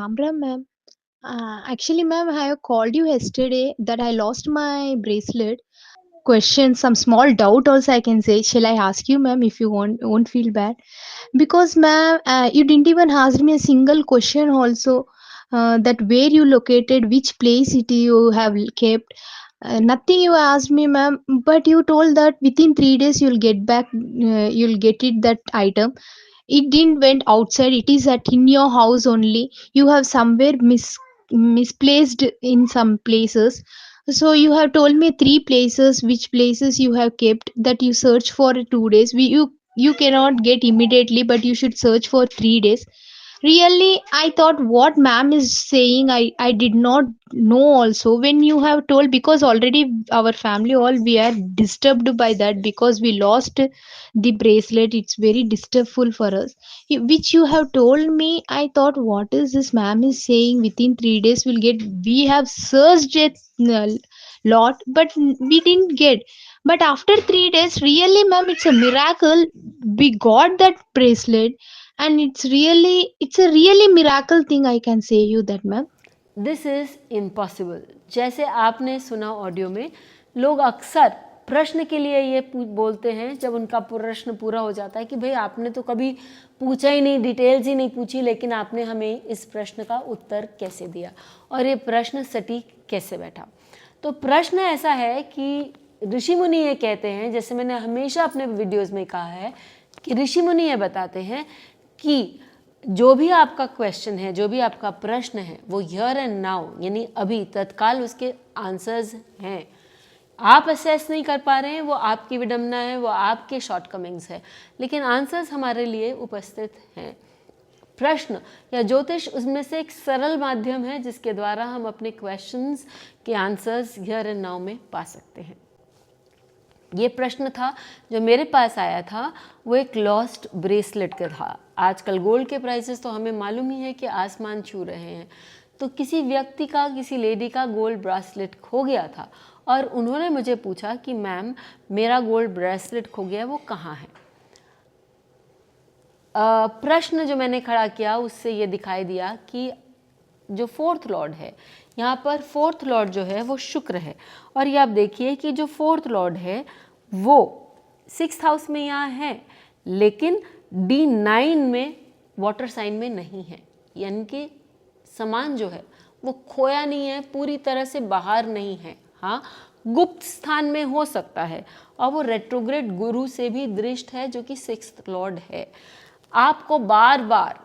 Ram Ram, ma'am. Actually, ma'am, I have called you yesterday that I lost my bracelet. Question, some small doubt also I can say. Shall I ask you, ma'am, if you won't feel bad? Because, ma'am, you didn't even ask me a single question also. That where you located, which place it you have kept. Nothing you asked me, ma'am. But you told that within 3 days you'll get back. You'll get it that item. It didn't went outside. It is at in your house only. You have somewhere misplaced in some places. So you have told me three places, which places you have kept that you search for 2 days. You cannot get immediately, but you should search for 3 days. Really, I thought what ma'am is saying, I did not know also when you have told, because already our family all we are disturbed by that because we lost the bracelet. It's very disturbful for us. Which you have told me, I thought what is this ma'am is saying within 3 days we'll get. We have searched it lot, but we didn't get. But after 3 days, really, ma'am, it's a miracle. We got that bracelet, and it's a really miracle thing. I can say you that, ma'am. This is impossible. जैसे आपने सुना audio में, लोग अक्सर प्रश्न के लिए ये बोलते हैं जब उनका प्रश्न पूरा हो जाता है कि भाई आपने तो कभी पूछा ही नहीं, डिटेल्स ही नहीं पूछी, लेकिन आपने हमें इस प्रश्न का उत्तर कैसे दिया और ये प्रश्न सटीक कैसे बैठा। तो प्रश्न ऐसा है कि ऋषि मुनि ये कहते हैं, जैसे मैंने हमेशा अपने वीडियोज़ में कहा है कि ऋषि मुनि ये बताते हैं कि जो भी आपका क्वेश्चन है, जो भी आपका प्रश्न है, वो हियर एंड नाउ यानी अभी तत्काल उसके आंसर्स हैं। आप असेस नहीं कर पा रहे हैं, वो आपकी विडंबना है, वो आपके शॉर्टकमिंग्स है, लेकिन आंसर्स हमारे लिए उपस्थित हैं। प्रश्न या ज्योतिष उसमें से एक सरल माध्यम है जिसके द्वारा हम अपने क्वेश्चंस के आंसर्स हियर एंड नाउ में पा सकते हैं। ये प्रश्न था जो मेरे पास आया था, वो एक लॉस्ट ब्रेसलेट का था। आजकल गोल्ड के प्राइसेस तो हमें मालूम ही है कि आसमान छू रहे हैं। तो किसी व्यक्ति का, किसी लेडी का गोल्ड ब्रेसलेट खो गया था और उन्होंने मुझे पूछा कि मैम मेरा गोल्ड ब्रेसलेट खो गया, वो कहाँ है। प्रश्न जो मैंने खड़ा किया उससे ये दिखाई दिया कि जो फोर्थ लॉर्ड है, यहाँ पर फोर्थ लॉर्ड जो है वो शुक्र है, और ये आप देखिए कि जो फोर्थ लॉर्ड है वो 6th हाउस में यहाँ है, लेकिन D9 में वाटर साइन में नहीं है, यानी कि समान जो है वो खोया नहीं है, पूरी तरह से बाहर नहीं है। हाँ, गुप्त स्थान में हो सकता है, और वो रेट्रोग्रेड गुरु से भी दृष्ट है जो कि 6th लॉर्ड है। आपको बार बार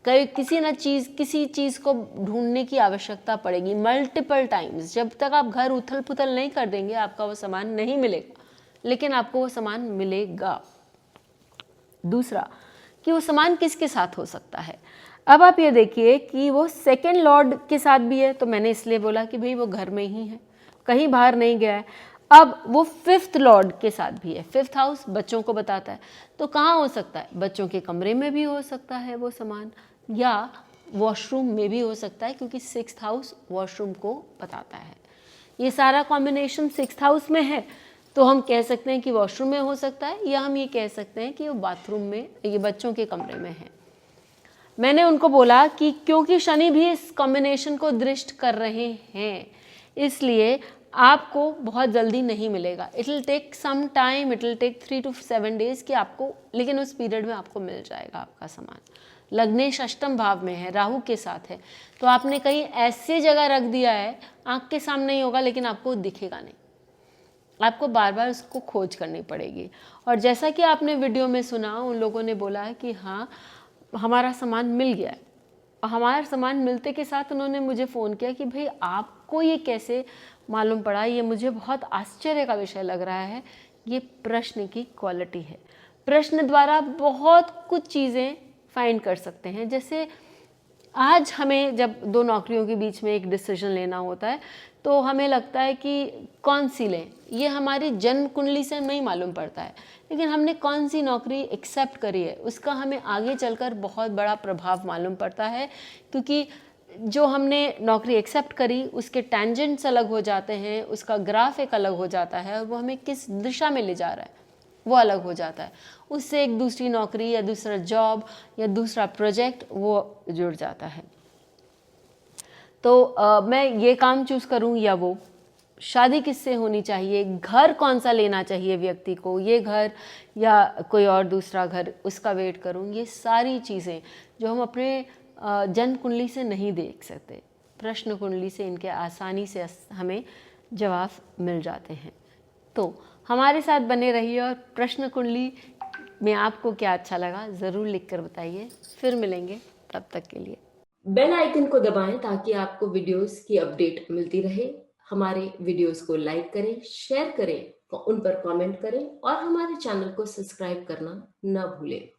किसी चीज़ को ढूंढने की आवश्यकता पड़ेगी मल्टीपल टाइम्स। जब तक आप घर उथल पुथल नहीं कर देंगे आपका वो सामान नहीं मिलेगा, लेकिन आपको वो सामान मिलेगा। दूसरा कि वो सामान किसके साथ हो सकता है। अब आप ये देखिए कि वो सेकेंड लॉर्ड के साथ भी है, तो मैंने इसलिए बोला कि भाई वो घर में ही है, कहीं बाहर नहीं गया है। अब वो 5th लॉर्ड के साथ भी है। 5th हाउस बच्चों को बताता है, तो कहाँ हो सकता है, बच्चों के कमरे में भी हो सकता है वो सामान, या वॉशरूम में भी हो सकता है, क्योंकि 6th हाउस वॉशरूम को बताता है। ये सारा कॉम्बिनेशन 6th हाउस में है, तो हम कह सकते हैं कि वॉशरूम में हो सकता है, या हम ये कह सकते हैं कि वो बाथरूम में, ये बच्चों के कमरे में है। मैंने उनको बोला कि क्योंकि शनि भी इस कॉम्बिनेशन को दृष्ट कर रहे हैं, इसलिए आपको बहुत जल्दी नहीं मिलेगा। It will take some time, it will take 3 to 7 days कि आपको, लेकिन उस पीरियड में आपको मिल जाएगा आपका सामान। लग्नेश अष्टम भाव में है, राहु के साथ है, तो आपने कहीं ऐसी जगह रख दिया है, आंख के सामने ही होगा लेकिन आपको दिखेगा नहीं, आपको बार बार उसको खोज करनी पड़ेगी। और जैसा कि आपने वीडियो में सुना, उन लोगों ने बोला है कि हाँ हमारा सामान मिल गया है, और हमारा सामान मिलते के साथ उन्होंने मुझे फ़ोन किया कि भाई आपको ये कैसे मालूम पड़ा, ये मुझे बहुत आश्चर्य का विषय लग रहा है। ये प्रश्न की क्वालिटी है। प्रश्न द्वारा बहुत कुछ चीज़ें फाइंड कर सकते हैं। जैसे आज हमें जब दो नौकरियों के बीच में एक डिसीजन लेना होता है, तो हमें लगता है कि कौन सी लें, ये हमारी जन्म कुंडली से नहीं मालूम पड़ता है, लेकिन हमने कौन सी नौकरी एक्सेप्ट करी है उसका हमें आगे चलकर बहुत बड़ा प्रभाव मालूम पड़ता है, क्योंकि जो हमने नौकरी एक्सेप्ट करी उसके टेंजेंट्स अलग हो जाते हैं, उसका ग्राफ एक अलग हो जाता है, और वो हमें किस दिशा में ले जा रहा है वो अलग हो जाता है। उससे एक दूसरी नौकरी या दूसरा जॉब या दूसरा प्रोजेक्ट वो जुड़ जाता है। तो मैं ये काम चूज़ करूँ या वो, शादी किससे होनी चाहिए, घर कौन सा लेना चाहिए व्यक्ति को, ये घर या कोई और दूसरा घर, उसका वेट करूँ, ये सारी चीज़ें जो हम अपने जन्म कुंडली से नहीं देख सकते, प्रश्न कुंडली से इनके आसानी से हमें जवाब मिल जाते हैं। तो हमारे साथ बने रहिए और प्रश्न कुंडली में आपको क्या अच्छा लगा ज़रूर लिख कर बताइए। फिर मिलेंगे, तब तक के लिए बेल आइकन को दबाएं ताकि आपको वीडियोस की अपडेट मिलती रहे। हमारे वीडियोस को लाइक करें, शेयर करें, उन पर कमेंट करें और हमारे चैनल को सब्सक्राइब करना न भूलें।